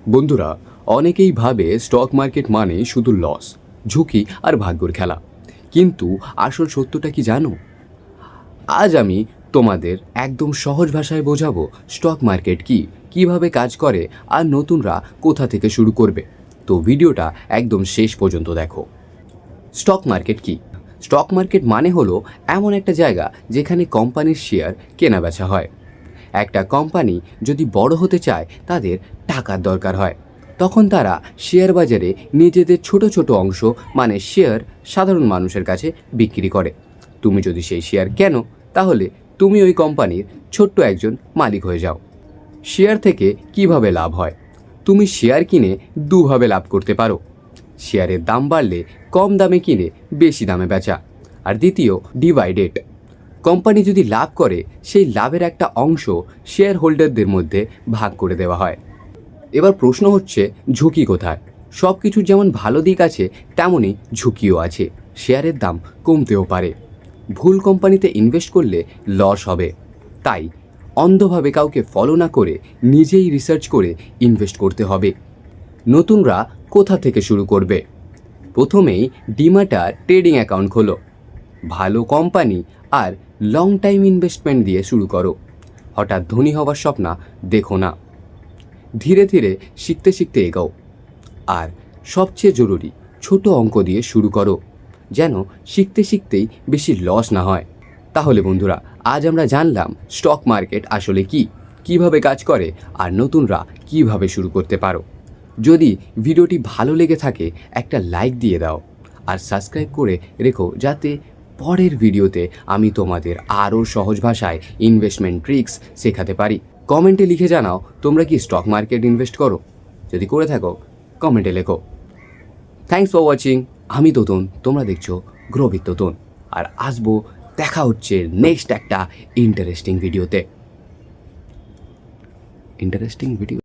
বন্ধুরা, অনেকেই ভাবে স্টক মার্কেট মানে শুধু লস, ঝুঁকি আর ভাগ্যর খেলা। কিন্তু আসল সত্যটা কি জানো? আজ আমি তোমাদের একদম সহজ ভাষায় বোঝাবো স্টক মার্কেট কি, কিভাবে কাজ করে আর নতুনরা কোথা থেকে শুরু করবে। তো ভিডিওটা একদম শেষ পর্যন্ত দেখো। স্টক মার্কেট কি? স্টক মার্কেট মানে হলো এমন একটা জায়গা যেখানে কোম্পানির শেয়ার কেনা বেচা হয়। একটা কোম্পানি যদি বড় হতে চায়, তাদের টাকার দরকার হয়, তখন তারা শেয়ার বাজারে নিজেদের ছোট ছোট অংশ মানে শেয়ার সাধারণ মানুষের কাছে বিক্রি করে। তুমি যদি সেই শেয়ার কেনো, তাহলে তুমি ওই কোম্পানির ছোট্ট একজন মালিক হয়ে যাও। শেয়ার থেকে কিভাবে লাভ হয়? তুমি শেয়ার কিনে দুভাবে লাভ করতে পারো। শেয়ারের দাম বাড়লে কম দামে কিনে বেশি দামে বেচা। আর দ্বিতীয়, ডিভাইডেড। কোম্পানি যদি লাভ করে, সেই লাভের একটা অংশ শেয়ার হোল্ডারদের মধ্যে ভাগ করে দেওয়া হয়। এবার প্রশ্ন হচ্ছে, ঝুঁকি কোথায়? সব কিছুর যেমন ভালো দিক আছে, তেমনই ঝুঁকিও আছে। শেয়ারের দাম কমতেও পারে। ভুল কোম্পানিতে ইনভেস্ট করলে লস হবে। তাই অন্ধভাবে কাউকে ফলো না করে নিজেই রিসার্চ করে ইনভেস্ট করতে হবে। নতুনরা কোথা থেকে শুরু করবে? প্রথমেই ডিম্যাট আর ট্রেডিং অ্যাকাউন্ট খোলো। ভালো কোম্পানি আর লং টাইম ইনভেস্টমেন্ট দিয়ে শুরু করো। হঠাৎ ধনী হওয়ার স্বপ্ন দেখো না। ধীরে ধীরে শিখতে শিখতে এগোও। আর সবচেয়ে জরুরি, ছোট অঙ্ক দিয়ে শুরু করো, যেন শিখতে শিখতেই বেশি লস না হয়। তাহলে বন্ধুরা, আজ আমরা জানলাম স্টক মার্কেট আসলে কি, কিভাবে কাজ করে আর নতুনরা কিভাবে শুরু করতে পারো। যদি ভিডিওটি ভালো লেগে থাকে, একটা লাইক দিয়ে দাও আর সাবস্ক্রাইব করে রেখো, যাতে পরের ভিডিওতে আমি তোমাদের আরও সহজ ভাষায় ইনভেস্টমেন্ট ট্রিক্স শেখাতে পারি। কমেন্টে লিখে জানাও তোমরা কি স্টক মার্কেট ইনভেস্ট করো। যদি করে থাকো, কমেন্টে লেখো। Thanks for watching. আমি তোতন, তোমরা দেখছো গ্রো উইথ তোতন। আর আসবো, দেখা হচ্ছে নেক্সট একটা ইন্টারেস্টিং ভিডিও।